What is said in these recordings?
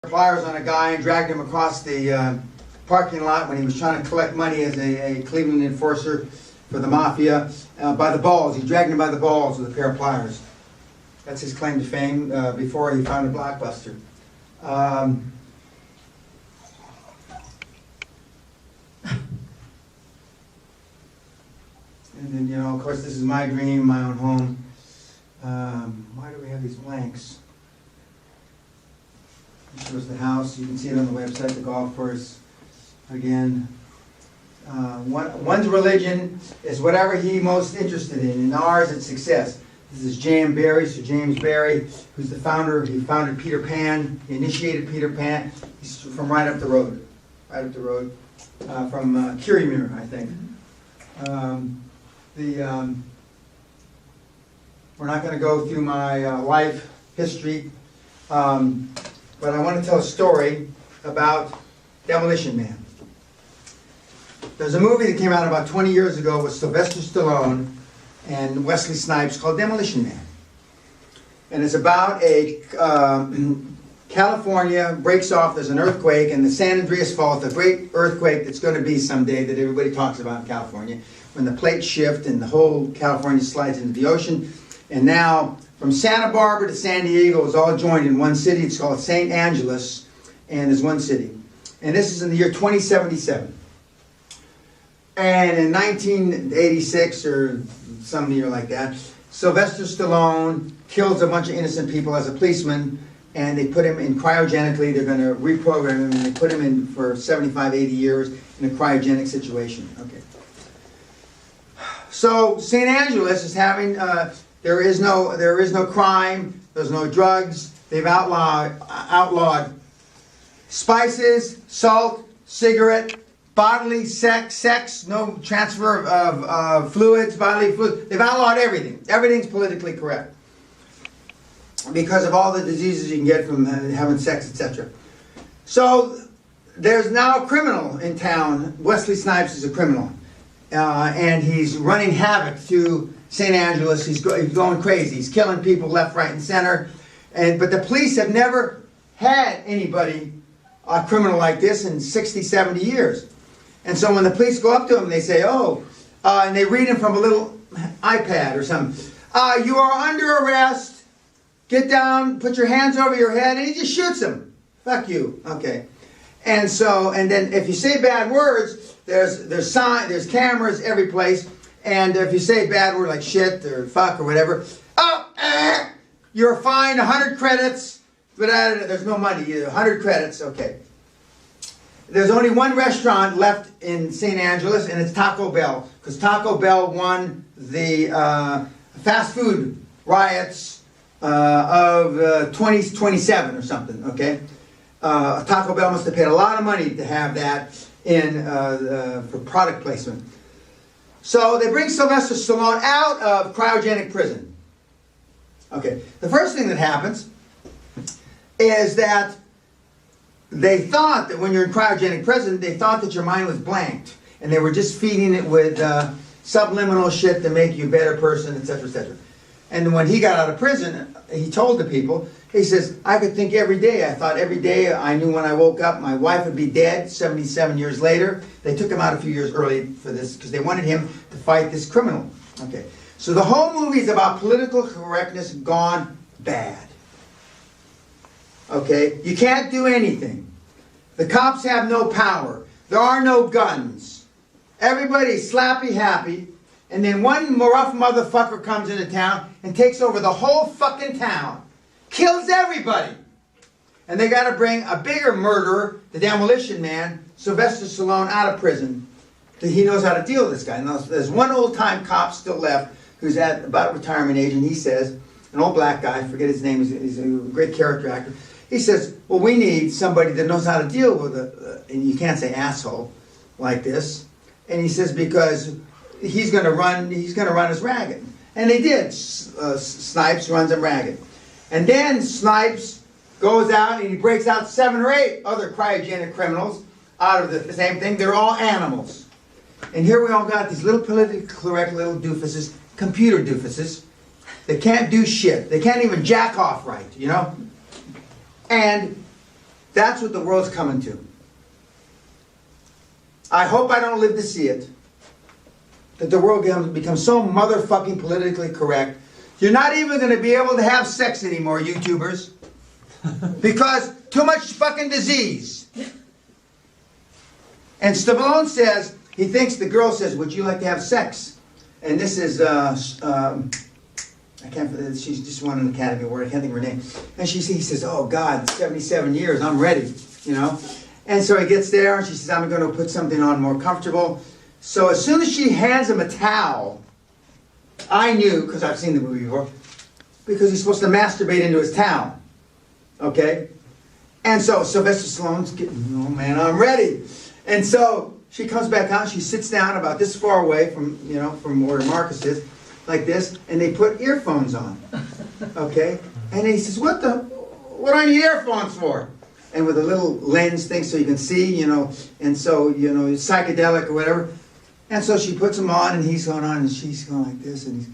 pliers on a guy and dragged him across the parking lot when he was trying to collect money as a Cleveland enforcer for the mafia by the balls. He dragged him by the balls with a pair of pliers. That's his claim to fame before he found a blockbuster. And then, you know, of course, this is my dream, my own home. Why do we have these blanks? This shows the house. You can see it on the website, the golf course. Again, one's religion is whatever he's most interested in. In ours, it's success. This is J.M. Barrie, Sir James Barrie, who's the founder. He founded Peter Pan. He initiated Peter Pan. He's from right up the road. Right up the road. From Kirriemuir, I think. We're not going to go through my life history, but I want to tell a story about Demolition Man. There's a movie that came out about 20 years ago with Sylvester Stallone and Wesley Snipes called Demolition Man. And it's about a California breaks off, there's an earthquake, and the San Andreas Fault, the great earthquake that's going to be someday that everybody talks about in California, when the plates shift and the whole California slides into the ocean. And now, from Santa Barbara to San Diego is all joined in one city. It's called St. Angelos, and there's one city. And this is in the year 2077. And in 1986, or some year like that, Sylvester Stallone kills a bunch of innocent people as a policeman, and they put him in cryogenically. They're going to reprogram him, and they put him in for 75, 80 years in a cryogenic situation. Okay. So St. Angelos is having, there is no crime, there's no drugs. They've outlawed spices, salt, cigarette, bodily sex, no transfer of fluids, bodily fluids. They've outlawed everything. Everything's politically correct because of all the diseases you can get from having sex, etc. So there's now a criminal in town. Wesley Snipes is a criminal. And he's running havoc through St. Angelos. He's going crazy. He's killing people left, right, and center. But the police have never had anybody, a criminal like this, in 60, 70 years. And so when the police go up to him, they say, and they read him from a little iPad or something. You are under arrest. Get down, put your hands over your head, and he just shoots him. Fuck you. Okay. And then if you say bad words, there's cameras every place, and if you say a bad word like shit or fuck or whatever, you're fined 100 credits, but there's no money either. 100 credits, okay. There's only one restaurant left in St. Angelos, and it's Taco Bell, because Taco Bell won the fast food riots of 2027 or something, okay? Taco Bell must have paid a lot of money to have that for product placement. So they bring Sylvester Stallone out of cryogenic prison. Okay, the first thing that happens is that they thought that when you're in cryogenic prison, they thought that your mind was blanked, and they were just feeding it with subliminal shit to make you a better person, etc., etc. And when he got out of prison, he told the people, he says, I could think every day. I thought every day I knew when I woke up my wife would be dead 77 years later. They took him out a few years early for this because they wanted him to fight this criminal. Okay, so the whole movie is about political correctness gone bad. Okay, you can't do anything. The cops have no power. There are no guns. Everybody's slappy happy. And then one rough motherfucker comes into town and takes over the whole fucking town. Kills everybody. And they got to bring a bigger murderer, the Demolition Man, Sylvester Stallone, out of prison. He knows how to deal with this guy. And there's one old-time cop still left who's at about retirement age, and he says, an old black guy, I forget his name, he's a great character actor. He says, well, we need somebody that knows how to deal with and you can't say asshole like this. And he says, because he's going to run us ragged. And they did. Snipes runs them ragged. And then Snipes goes out and he breaks out 7 or 8 other cryogenic criminals out of the same thing. They're all animals. And here we all got these little politically correct little doofuses, computer doofuses. They can't do shit. They can't even jack off right, you know? And That's what the world's coming to. I hope I don't live to see it. That the world becomes so motherfucking politically correct. You're not even going to be able to have sex anymore, YouTubers. Because too much fucking disease. And Stallone says, he thinks the girl says, would you like to have sex? And this is, I can't, she's just won an Academy Award, I can't think of her name. And he says, oh God, 77 years, I'm ready, you know. And so he gets there and she says, I'm going to put something on more comfortable. So as soon as she hands him a towel, I knew, because I've seen the movie before, because he's supposed to masturbate into his towel. Okay? And so Sylvester Stallone's getting, oh man, I'm ready. And so she comes back out, she sits down about this far away from, you know, from where Marcus is, like this, and they put earphones on. Okay? And he says, what do I need earphones for? And with a little lens thing so you can see, you know, and so, you know, it's psychedelic or whatever. And so she puts them on, and he's going on, and she's going like this, and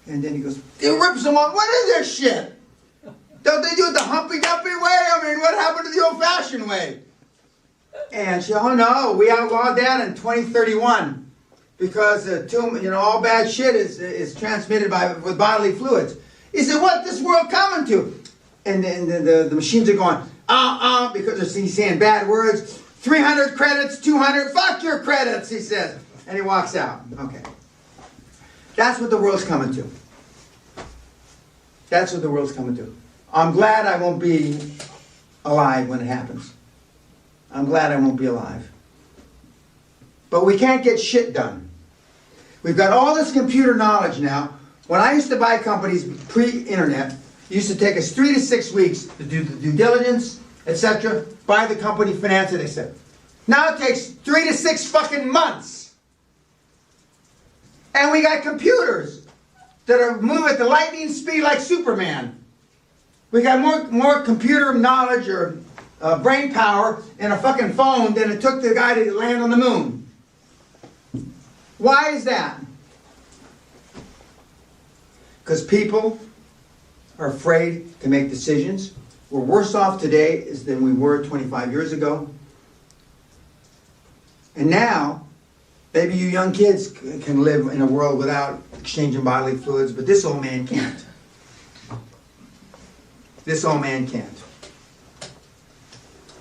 then he goes, he rips them on. What is this shit? Don't they do it the humpy-dumpy way? I mean, what happened to the old-fashioned way? And she, oh no, we outlawed that in 2031 because all bad shit is transmitted with bodily fluids. He said, what this world coming to? And then the machines are going, because he's saying bad words. 300 credits, 200, fuck your credits, he says. And he walks out. Okay. That's what the world's coming to. That's what the world's coming to. I'm glad I won't be alive when it happens. I'm glad I won't be alive. But we can't get shit done. We've got all this computer knowledge now. When I used to buy companies pre-internet, it used to take us 3 to 6 weeks to do the due diligence, etc., buy the company, finance it, etc. Now it takes 3 to 6 fucking months. And we got computers that are moving at the lightning speed like Superman. We got more computer knowledge or brain power in a fucking phone than it took the guy to land on the moon. Why is that? Because people are afraid to make decisions. We're worse off today than we were 25 years ago. And now, maybe you young kids can live in a world without exchanging bodily fluids, but this old man can't. This old man can't.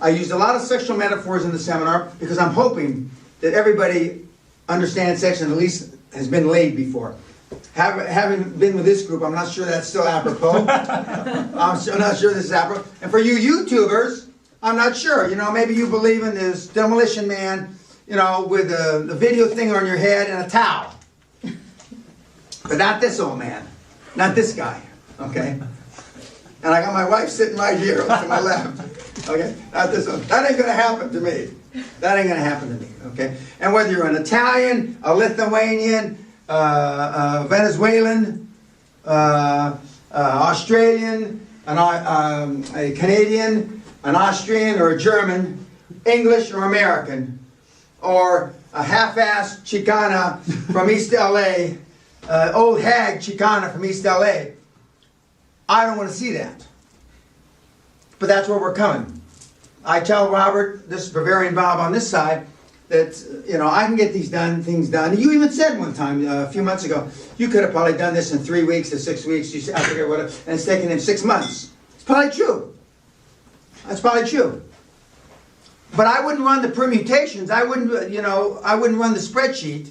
I used a lot of sexual metaphors in the seminar because I'm hoping that everybody understands sex and at least has been laid before. Having been with this group, I'm not sure that's still apropos. I'm not sure this is apropos. And for you YouTubers, I'm not sure. You know, maybe you believe in this Demolition Man, you know, with the video thing on your head and a towel. But not this old man. Not this guy. Okay? And I got my wife sitting right here to my left. Okay? Not this one. That ain't going to happen to me. That ain't going to happen to me. Okay? And whether you're an Italian, a Lithuanian, Venezuelan, Australian, a Canadian, an Austrian, or a German, English or American, or a half-ass Chicana from East LA, old hag Chicana from East LA, I don't want to see that. But that's where we're coming. I tell Robert, this is Bavarian Bob on this side, that, you know, I can get things done. You even said one time, a few months ago, you could have probably done this in 3 weeks or 6 weeks, I forget what, and it's taken him 6 months. It's probably true. That's probably true. But I wouldn't run the permutations. I wouldn't run the spreadsheet,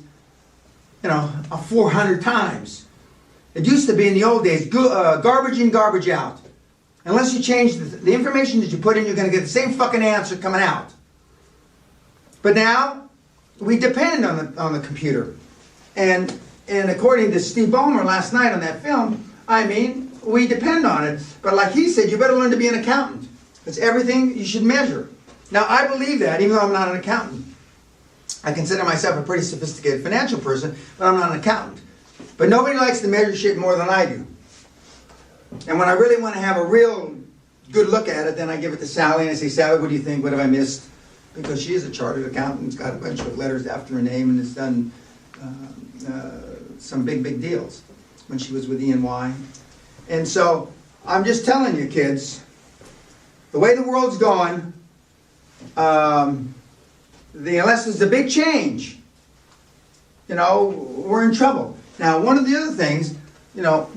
400 times. It used to be in the old days, garbage in, garbage out. Unless you change the information that you put in, you're going to get the same fucking answer coming out. But now, we depend on the computer. And according to Steve Ballmer last night on that film, we depend on it. But like he said, you better learn to be an accountant. It's everything you should measure. Now, I believe that, even though I'm not an accountant. I consider myself a pretty sophisticated financial person, but I'm not an accountant. But nobody likes to measure shit more than I do. And when I really want to have a real good look at it, then I give it to Sally and I say, Sally, what do you think? What have I missed? Because she is a chartered accountant, it's got a bunch of letters after her name, and has done some big deals when she was with E&Y. And so, I'm just telling you kids, the way the world's going, unless there's a big change, you know, we're in trouble. Now, one of the other things, you know,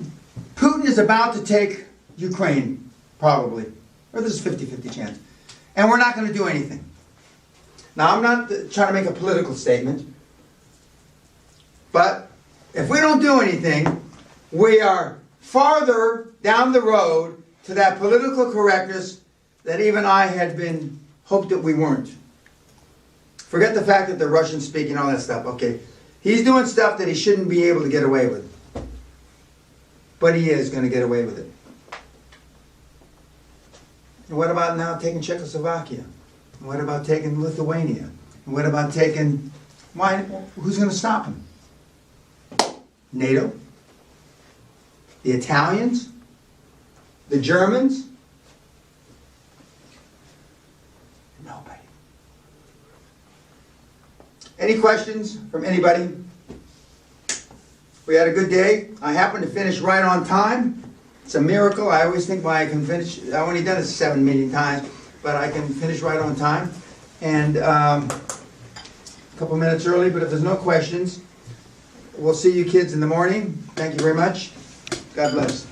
Putin is about to take Ukraine, probably. Or there's a 50-50 chance. And we're not going to do anything. Now, I'm not trying to make a political statement, but if we don't do anything, we are farther down the road to that political correctness that even I had been hoped that we weren't. Forget the fact that the Russians speaking, all that stuff. Okay, he's doing stuff that he shouldn't be able to get away with. But he is going to get away with it. And what about now taking Czechoslovakia? And what about taking Lithuania? And what about taking... Why? Who's going to stop him? NATO? The Italians? The Germans? Nobody. Any questions from anybody? We had a good day. I happened to finish right on time. It's a miracle. I always think why I can finish. I've only done it 7 million times, but I can finish right on time. And a couple minutes early, but if there's no questions, we'll see you kids in the morning. Thank you very much. God bless.